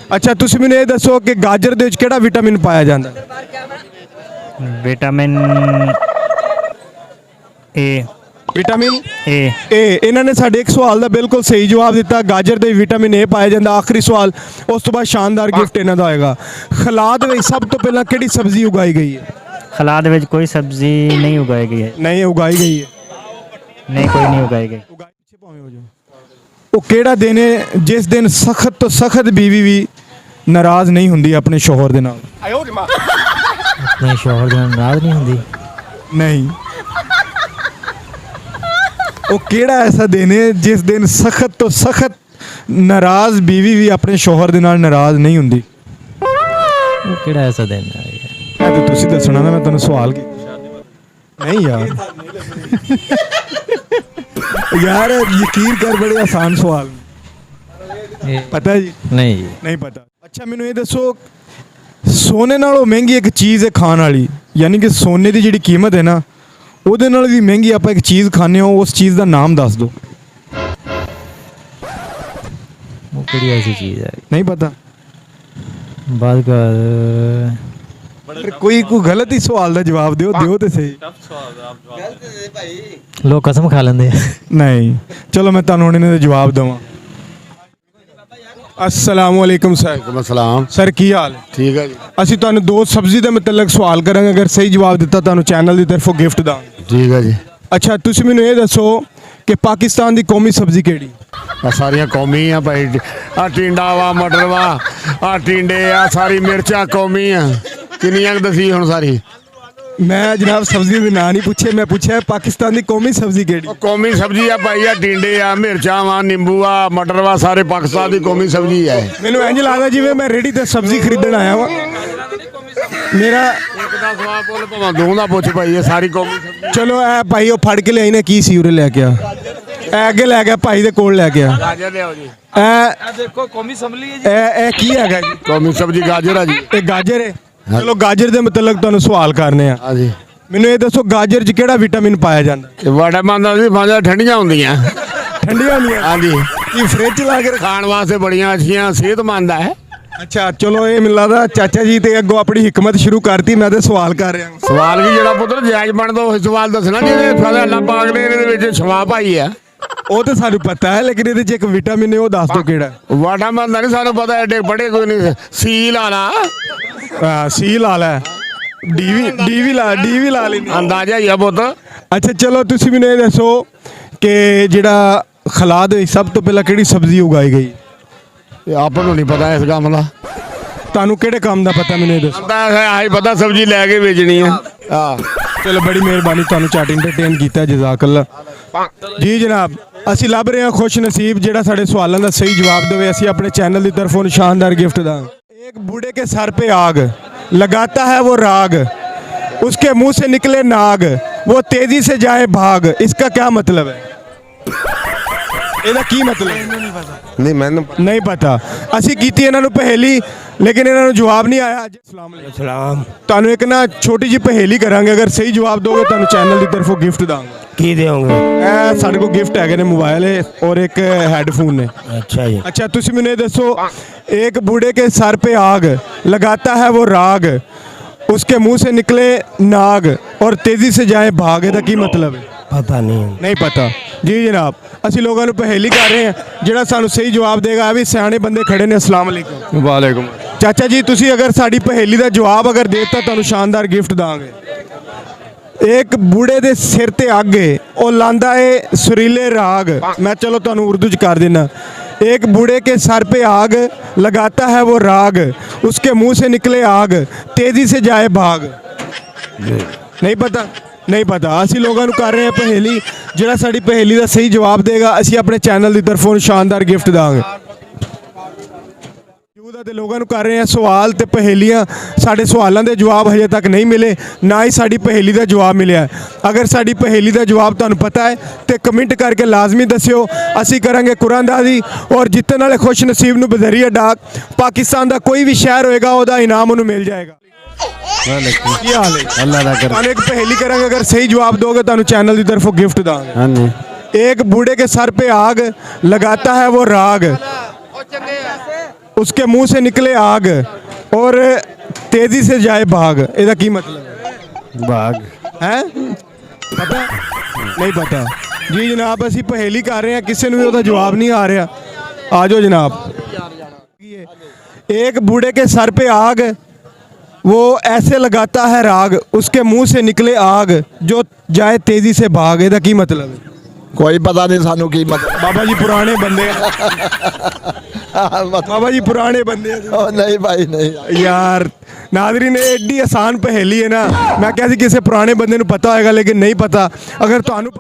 अच्छा तुसी मैनूं ये दसो कि गाजर दे विच किहड़ा विटामिन पाया जांदा? Vitamin A. Vitamin A. A. इन्हां ने साडे एक सवाल का बिल्कुल सही जवाब दिता। गाजर दे विटामिन ए पाया जांदा। आखिरी सवाल, उस तो बाद शानदार गिफ्ट इन्हां दा होएगा। खला दे विच सब तो पहला किहड़ी सब्जी उगाई गई है? खला दे विच कोई सब्जी नहीं उगाई गई है। नहीं उगाई गई है। नहीं, कोई नहीं उगाई गई। वो केड़ा दिन है जिस दिन सख्त तो सख्त बीवी भी नाराज नहीं हुंदी अपने शौहर दे नाल? अपने शौहर दे नाल नाराज नहीं हुंदी? नहीं। वो केड़ा ऐसा दिन है जिस दिन सख्त तो सख्त नाराज बीवी भी अपने शौहर दे नाल नाराज नहीं हुंदी? वो केड़ा ऐसा दिन है? मैं तो तुसी दसना ना, मैं तुहानू सवाल की नहीं यार। यार यकीन कर, बड़े आसान सवाल पता है जी? नहीं पता। अच्छा मैनू ये दसो, सोने नालों महंगी एक चीज़ है खाने वाली, यानी कि सोने की जिहड़ी कीमत है ना ਉਹਦੇ ਨਾਲ भी महंगी आप एक चीज़ खाने हो, उस चीज़ का नाम दस दो। वो केड़ी ऐसी चीज़ है? नहीं पता? बात कर। कोई गलत ही सवाल का जवाब दियो तो सही। लोग कसम खा लेंगे। नहीं चलो मैं तुहानू इन्हां दे जवाब देवां। अस्सलाम वालेकुम सर। अस्सलाम सर की हाल है? ठीक है जी। ਅਸੀਂ ਤੁਹਾਨੂੰ ਦੋ ਸਬਜ਼ੀ ਦੇ ਮੁਤਲਕ ਸਵਾਲ ਕਰਾਂਗੇ, ਅਗਰ ਸਹੀ ਜਵਾਬ ਦਿੱਤਾ ਤੁਹਾਨੂੰ ਚੈਨਲ ਦੀ ਤਰਫੋਂ ਗਿਫਟ ਦਾਂਗੇ। ठीक है जी। ਅੱਛਾ ਤੁਸੀਂ ਮੈਨੂੰ ਇਹ ਦੱਸੋ ਕਿ ਪਾਕਿਸਤਾਨ ਦੀ ਕੌਮੀ ਸਬਜ਼ੀ ਕਿਹੜੀ? आ सारिया कौमी आ भाई, आ टिंडा वा, मटर वा, आ टिंडे आ, सारी मिर्चा कौमी आ। किनियां दसी हुण सारी? मैं जनाब सब्जी के नाम नहीं पूछे, मैं पूछा पाकिस्तान की कौमी सब्जी केड़ी? कौमी सब्जी आ भाई, आ टिंडे आ, मिर्चा वा, नींबू आ, मटर वा, सारे पाकिस्तान की कौमी सब्जी है। मैनू इंज लगदा जिवें मैं रेडी ते सब्जी खरीदण आया वा। मेरा एक दा सवाल बोल भावें दो दा पुछ भाई, ये सारी कौमी सब्जी। चलो ए भाई वो फड़ के लियाई ने की सी उरे लैके आ, ए अगे लै गया भाई दे कोल लै गया। गाजर ले आओ जी। ए देखो कौमी सब्जी है जी। ए की हैगा जी? कौमी सब्जी गाजर है जी। ये गाजर है। चलो गाजर दे मुतलक तुहानू सवाल करने आ। हाँ जी। मैनू ये दसो गाजर च केड़ा विटामिन पाया जांदा? विटामिन जी भाजा ठंडियां होंदियां। ठंडियां होंदियां? हाँ जी। की फ्रिज च ला के खाण वास्ते बड़ियां अच्छियां, सेहतमंद है। अच्छा चलो ये मिल लगदा चाचा जी ते अगों अपनी हिकमत शुरू करती, मैं तो सवाल कर रहा हूं। सवाल की जरा पुत्र जायज बनदा ओही सवाल दसना जिहदे फायदा अल्लाह पाक ने इहदे विच शवाब पाई है। ਉਹ ਤਾਂ ਸਾਨੂੰ ਪਤਾ ਹੈ, ਲੇਕਿਨ ਇਹਦੇ 'ਚ ਇੱਕ ਵਿਟਾਮਿਨ ਹੈ, ਉਹ ਦੱਸ ਦਿਓ ਕਿਹੜਾ? ਵਿਟਾਮਿਨ ਦਾ ਨਹੀਂ ਸਾਨੂੰ ਪਤਾ, ਐਡੇ ਬੜੇ ਕੋਈ ਨਹੀਂ। ਸੀ ਲਾ ਲਾ। ਹਾਂ ਸੀ ਲਾ ਲੈ, ਡੀ ਵੀ ਲਾ ਲੈਂਦੇ ਅੰਦਾਜ਼ਾ ਹੀ ਆ ਪੁੱਤ। ਅੱਛਾ ਚਲੋ ਤੁਸੀਂ ਮੈਨੂੰ ਇਹ ਦੱਸੋ ਕਿ ਜਿਹੜਾ ਖਲਾ ਦੇ ਵਿੱਚ ਸਭ ਤੋਂ ਪਹਿਲਾਂ ਕਿਹੜੀ ਸਬਜ਼ੀ ਉਗਾਈ ਗਈ? ਆਪਾਂ ਨੂੰ ਨਹੀਂ ਪਤਾ ਇਸ ਕੰਮ ਦਾ। ਤੁਹਾਨੂੰ ਕਿਹੜੇ ਕੰਮ ਦਾ ਪਤਾ ਮੈਨੂੰ ਇਹ ਦੱਸੋ? ਆਹੀ ਪਤਾ ਸਬਜ਼ੀ ਲੈ ਕੇ ਵੇਚਣੀ ਆ। ਹਾਂ ਚਲੋ ਬੜੀ ਮਿਹਰਬਾਨੀ, ਤੁਹਾਨੂੰ ਚਾਟ ਇੰਟਰਟੇਨ ਕੀਤਾ, ਜਜ਼ਾਕੱਲਾ ਜੀ। ਜਨਾਬ ਅਸੀਂ ਲੱਭ ਰਹੇ ਹਾਂ ਖੁਸ਼ ਨਸੀਬ ਜਿਹੜਾ ਸਾਡੇ ਸਵਾਲਾਂ ਦਾ ਸਹੀ ਜਵਾਬ ਦੇਵੇ, ਅਸੀਂ ਆਪਣੇ ਚੈਨਲ ਦੀ ਤਰਫੋਂ शानदार गिफ्ट ਦਾਂਗੇ। एक बूढ़े के सर पे आग लगाता है वो राग, उसके मुंह से निकले नाग, वो तेजी से जाए भाग, इसका क्या मतलब है? ਇਹਦਾ ਕੀ ਮਤਲਬ? ਨਹੀਂ ਮੈਨੂੰ ਨਹੀਂ ਪਤਾ। ਅਸੀਂ ਕੀਤੀ ਇਹਨਾਂ ਨੂੰ ਪਹੇਲੀ, ਲੇਕਿਨ ਇਹਨਾਂ ਨੂੰ ਜਵਾਬ ਨਹੀਂ ਆਇਆ। अस्सलाम वालेकुम। ਤੁਹਾਨੂੰ ਇੱਕ ਨਾ ਛੋਟੀ ਜਿਹੀ ਪਹੇਲੀ ਕਰਾਂਗੇ, ਅਗਰ ਸਹੀ ਜਵਾਬ ਦੋਗੇ ਤੁਹਾਨੂੰ ਚੈਨਲ ਦੀ ਤਰਫੋਂ ਗਿਫਟ ਦਾਂਗੇ। ਕੀ ਦੇਵੋਗੇ? ਇਹ ਸਾਡੇ ਕੋਲ ਗਿਫਟ ਹੈਗੇ ਨੇ, मोबाइल है और एक हेडफोन है। अच्छा जी। अच्छा तुसी मैंने दसो, एक बूढ़े के सर पे आग लगाता है वो राग, उसके मुंह से निकले नाग और तेजी से जाए भाग, ਇਹਦਾ ਕੀ मतलब है? पता नहीं। नहीं पता जी जनाब। ਅਸੀਂ ਲੋਕਾਂ ਨੂੰ ਪਹੇਲੀ ਕਰ ਰਹੇ ਹਾਂ, ਜਿਹੜਾ ਸਾਨੂੰ ਸਹੀ ਜਵਾਬ ਦੇਗਾ। ਵੀ ਸਿਆਣੇ ਬੰਦੇ ਖੜੇ ਨੇ। अस्सलाम वालेकुम। ਵਾਲੇਕੁਮ। ਚਾਚਾ ਜੀ ਤੁਸੀਂ ਅਗਰ ਸਾਡੀ ਪਹੇਲੀ ਦਾ ਜਵਾਬ ਅਗਰ ਦੇ ਦਿੱਤਾ ਤੁਹਾਨੂੰ ਸ਼ਾਨਦਾਰ ਗਿਫਟ ਦਾਂਗੇ। एक बूढ़े दे सिर ते अग ओ लांदा है सुरीले राग, मैं चलो तुहानू उर्दू च कर देना। एक बूढ़े के सर पे आग लगाता है वो राग, उसके मुंह से निकले आग, तेजी से जाए भाग। नहीं पता? नहीं पता। असी लोगों को कर रहे हैं पहेली, जिहड़ा साडी पहेली का सही जवाब देगा असी अपने चैनल की तरफों शानदार गिफ्ट देंगे। ਤੇ ਲੋਕਾਂ ਨੂੰ ਕਰ ਰਹੇ ਆ ਸਵਾਲ ਤੇ ਪਹੇਲੀਆਂ। ਸਾਡੇ ਸਵਾਲਾਂ ਦੇ ਜਵਾਬ ਹਜੇ ਤੱਕ ਨਹੀਂ ਮਿਲੇ, ਨਾ ਹੀ ਸਾਡੀ ਪਹੇਲੀ ਦਾ ਜਵਾਬ ਮਿਲਿਆ। ਅਗਰ ਸਾਡੀ ਪਹੇਲੀ ਦਾ ਜਵਾਬ ਤੁਹਾਨੂੰ ਪਤਾ ਹੈ ਤੇ ਕਮੈਂਟ ਕਰਕੇ ਲਾਜ਼ਮੀ ਦੱਸਿਓ। ਅਸੀਂ ਕਰਾਂਗੇ ਕੁਰਾਨਦਾਜ਼ੀ ਔਰ ਜਿੱਤਣ ਵਾਲੇ ਖੁਸ਼ ਨਸੀਬ ਨੂੰ ਬਜ਼ਰੀਆ ਡਾਕ ਪਾਕਿਸਤਾਨ ਦਾ ਕੋਈ ਵੀ ਸ਼ਹਿਰ ਹੋਏਗਾ ਉਹਦਾ ਇਨਾਮ ਉਹਨੂੰ ਮਿਲ ਜਾਏਗਾ। ਕੀ ਹਾਲ ਹੈ? ਅੱਲਾਹ ਦਾ ਕਰ। ਤੁਹਾਨੂੰ ਇੱਕ ਪਹੇਲੀ ਕਰਾਂਗੇ, ਅਗਰ ਸਹੀ ਜਵਾਬ ਦੋਗੇ ਤੁਹਾਨੂੰ ਚੈਨਲ ਦੀ ਤਰਫੋਂ ਗਿਫਟ ਦਾਂਗੇ। ਹਾਂਜੀ। एक बूढ़े के सर पे आग लगाता है वो राग, उसके मुंह से निकले आग और तेजी से जाए भाग, ਇਹਦਾ ਕੀ ਮਤਲਬ ਹੈ? भाग ਹੈ ਪਤਾ ਨਹੀਂ ਪਤਾ ਜੀ ਜਨਾਬ, ਅਸੀਂ ਪहेली ਕਰ ਰਹੇ ਹਾਂ, ਕਿਸੇ ਨੂੰ ਵੀ ਉਹਦਾ ਜਵਾਬ नहीं आ रहा। आ जाओ जनाब। एक बूढ़े के सर पे आग, वो ऐसे लगाता है राग, उसके मुंह से निकले आग, जो जाए तेजी से भाग, ਇਹਦਾ ਕੀ ਮਤਲਬ ਹੈ? कोई पता नहीं सानू की मतलब। बाबा जी पुराने बंदे हैं। बाबा जी पुराने बंदे हैं। ओ नहीं भाई नहीं यार नादरीन, एडी आसान पहेली है ना, मैं क्या किसी पुराने बंदे ਨੂੰ पता होएगा, लेकिन नहीं पता। अगर ਤੁਹਾਨੂੰ